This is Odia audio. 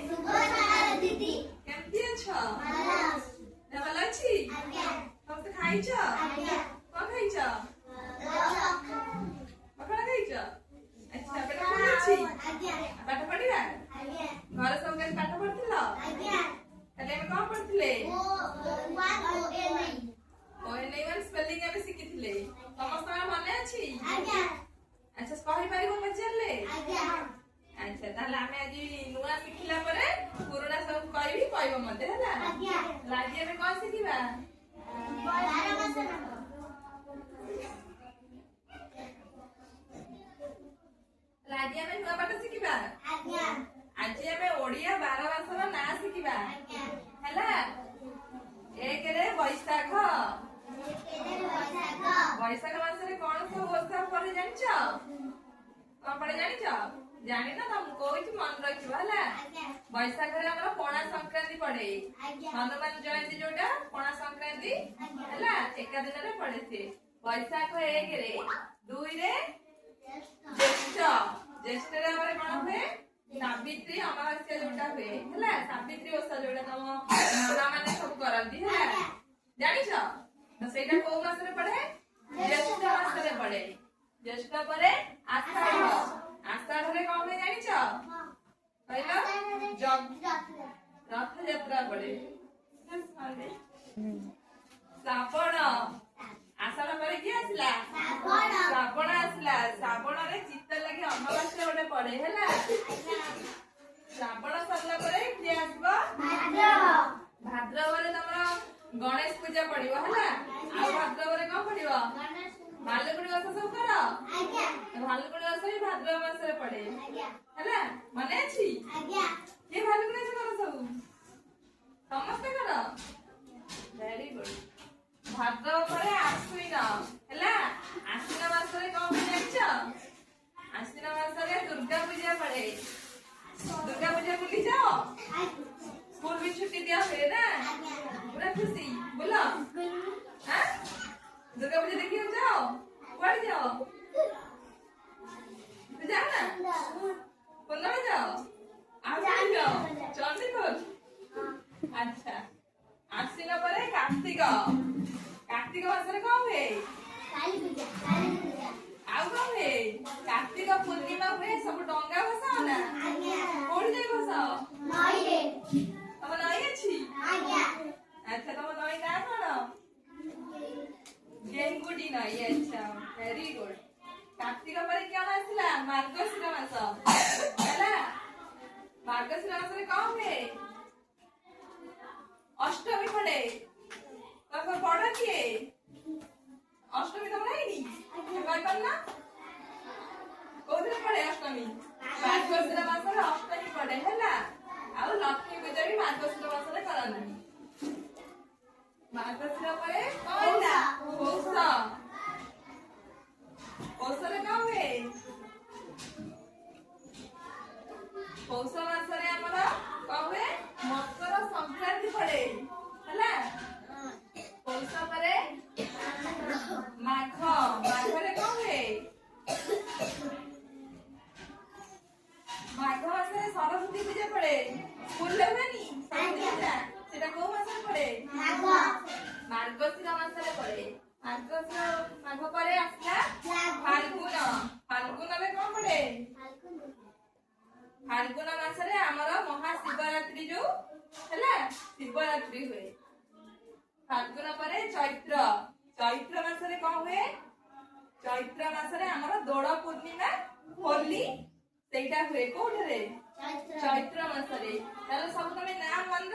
ଦିଦି କେମିତି ଅଛ? ଦେହ ଭଲ ଅଛି? ସମସ୍ତେ ଖାଇଛ? କଣ ଖାଇଛ? ପଖାଳ ଖାଇଛ? ଆଚ୍ଛା, ପେଟ ଫୁଲ ଅଛି? ପାଠ ପଢିବା? ଘରେ ସବୁ କେମିତି ପାଠ ପଢୁଥିଲ? କାଲି ଆମେ କଣ ପଢୁଥିଲେ? ONA1 ସ୍ପେଲିଂ ଆମେ ଶିଖିଥିଲେ। ସମସ୍ତଙ୍କର ମନେ ଅଛି? ଆଚ୍ଛା, କହିପାରିବ ପଚାରିଲେ? ଆଚ୍ଛା, ତାହେଲେ ଆମେ ଆଜି ନୂଆ ଶିଖିଲା ପରେ ପୁରୁଣା ସବୁ କହିବି, କହିବ ମତେ ହେଲା। ଆଜି ଆମେ କଣ ଶିଖିବା? ଆଜି ଆମେ ନୂଆ ପାଠ ଶିଖିବା। ଆଜି ଆମେ ଓଡିଆ 12 ମାସର ନାଁ ଶିଖିବା ହେଲା। 1 ରେ ବୈଶାଖ। ବୈଶାଖ ମାସରେ କଣ ସବୁ ଓଷା ପଡେ ଜାଣିଛ? କଣ ପଡେ ଜାଣିଛ? ଜାଣିନ ତ ମୁଁ କହୁଛି ମନେ ରଖିବ ହେଲା। ବୈଶାଖରେ ଆମର ପଣା ସଂକ୍ରାନ୍ତି ପଡେ। ହନୁମାନ ଜୟନ୍ତୀ ଯୋଉଟା ପଣା ସଂକ୍ରାନ୍ତି ହେଲା, ଏକା ଦିନରେ ପଡେ ସେ। ବୈଶାଖ 1 ରେ। 2 ରେ ଜ୍ୟେଷ୍ଠ। ଜ୍ୟେଷ୍ଠରେ ଆମର କଣ ହୁଏ? ସାବିତ୍ରୀ ଅମାବାସ୍ୟା ଯୋଉଟା ହୁଏ ହେଲା। ସାବିତ୍ରୀ ଓଷା ଯୋଉଟା ତମ ମା ମାନେ ସବୁ କରନ୍ତି ହେଲା। ଜାଣିଛ ତ ସେଇଟା କୋଉ ମାସରେ ପଡେ? ଜ୍ୟେଷ୍ଠ ମାସରେ ପଡେ। ଜ୍ୟେଷ୍ଠ ପରେ ଆଷାଢ। ଆଷାଢରେ କଣ ହୁଏ ଜାଣିଛ? କହିଲ? ରଥଯାତ୍ରା ପଡେ। ଶ୍ରାବଣ। ଆଷାଢ ପରେ କିଏ ଆସିଲା? ଶ୍ରାବଣ ଆସିଲା। ଶ୍ରାବଣରେ ଚିତ୍ତ ଲାଗି ଅମାବାସ୍ୟା ଗୋଟେ ପଡେ ହେଲା। ଶ୍ରାବଣ ସରିଲା ପରେ କିଏ ଆସିବ? ଭାଦ୍ରବରେ ତମର ଗଣେଶ ପୂଜା ପଡିବ ହେଲା। ଆଉ ଭାଦ୍ରବରେ କଣ ପଡିବ? ଭାଲୁକୁଣି ଓଷା ସବୁ କର? ଭାଲୁକୁଣି ଓଷା ବି ଭାଦ୍ରବ ମାସରେ ପଡେ ହେଲା। ମନେ ଅଛି? କିଏ ଭାଲୁକୁଣି ଓଷା କର ସବୁ? ସମସ୍ତେ କର? Very good. ଭାଦ୍ରବ ପରେ ଆଶ୍ଵିନ ହେଲା। ଆଶ୍ଵିନ ମାସରେ କଣ ହୁଏ ଜାଣିଛ? ଆଶ୍ଵିନ ମାସରେ ଦୁର୍ଗା ପୂଜା ପଡେ। ଦୁର୍ଗା ପୂଜା ବୁଲି ଯାଅ? ସ୍କୁଲ ବି ଛୁଟି ଦିଆ ହୁଏ ନା? ପୁରା ଖୁସି ବୁଲ? ଦୁର୍ଗା ପୂଜା ଦେଖିବାକୁ ଯାଅ? କୁଆଡେ ଯାଅ? ଯାଅ ନା? କୁନ୍ଦଳ ଯାଅ? ଆଉ କୁଆଡେ ଯାଅ? ଚଣ୍ଡିଖୋଲ? ଆଚ୍ଛା, ଆଶ୍ଵିନ ପରେ କାର୍ତ୍ତିକ। କାର୍ତ୍ତିକ ମାସରେ କଣ ହୁଏ? ଆଉ କଣ ହୁଏ? କାର୍ତ୍ତିକ ପୂର୍ଣ୍ଣିମା ହୁଏ। ସବୁ ଡଙ୍ଗା ଭସାଅ ନା? କୋଉଠି ଯାଇ ଭସାଅ? ତମ ନଈ ଅଛି? ଆଚ୍ଛା, ତମ ନଈ ନାଁ କଣ? ଗେଙ୍ଗୁଟି ନଈ। ଆଚ୍ଛା, ଭେରି ଗୁଡ। କାର୍ତ୍ତିକ ପରେ କଣ ଆସିଲା? ମାର୍ଗଶିର ମାସ ହେଲା। ମାର୍ଗଶିର ମାସରେ କଣ ହୁଏ? ଅଷ୍ଟମୀ ପଡେ। ତମ ବଡ କିଏ? ଅଷ୍ଟମୀ ତମର ହେଇନି? କହିପାରୁନ? କୋଉଥିରେ ପଡେ ଅଷ୍ଟମୀ? ମାର୍ଗଶିର ମାସରେ ଅଷ୍ଟମୀ ପଡେ ହେଲା। ଆଉ ଲକ୍ଷ୍ମୀ ପୂଜା ବି ମାର୍ଗଶିର ମାସରେ କରନ୍ତି। ମାର୍ଗଶିର ପରେ କଣ ହେଲା? ପୌଷ। ପୌଷରେ କଣ ହୁଏ? ପୌଷ ମାସରେ ଆମର କଣ ହୁଏ? ମକର ସଂକ୍ରାନ୍ତି ପଡେ ହେଲା। ପୌଷ ପରେ ମାଘ। ମାଘରେ କଣ ହୁଏ? ମାଘ ମାସରେ ସରସ୍ୱତୀ ପୂଜା ପଡେ। ସ୍କୁଲରେ ହୁଏନି ସରସ୍ୱତୀ ପୂଜା? ସେଟା କୋଉ ମାସରେ ପଡେ? ମାର୍ଗଶିର ମାସରେ ପଡେ। ମାଘ ପରେ ଆସିଲା ଫାଲ୍ଗୁନ। ଫାଲ୍ଗୁନରେ କଣ ପଡେ? ଫାଲ୍ଗୁନ ମାସରେ ଆମର ମହାଶିବରାତ୍ରି ଯୋଉ ହେଲା, ଶିବରାତ୍ରି ହୁଏ। ଫାଲ୍ଗୁନ ପରେ ଚୈତ୍ର। ଚୈତ୍ର ମାସରେ କଣ ହୁଏ? ଚୈତ୍ର ମାସରେ ଆମର ଦୋଳ ପୂର୍ଣ୍ଣିମା, ହୋଲି ସେଇଟା ହୁଏ। କୋଉଠାରେ? ଚୈତ୍ର ମାସରେ। ତାହେଲେ ସବୁ ତମେ ନାଁ ମନେ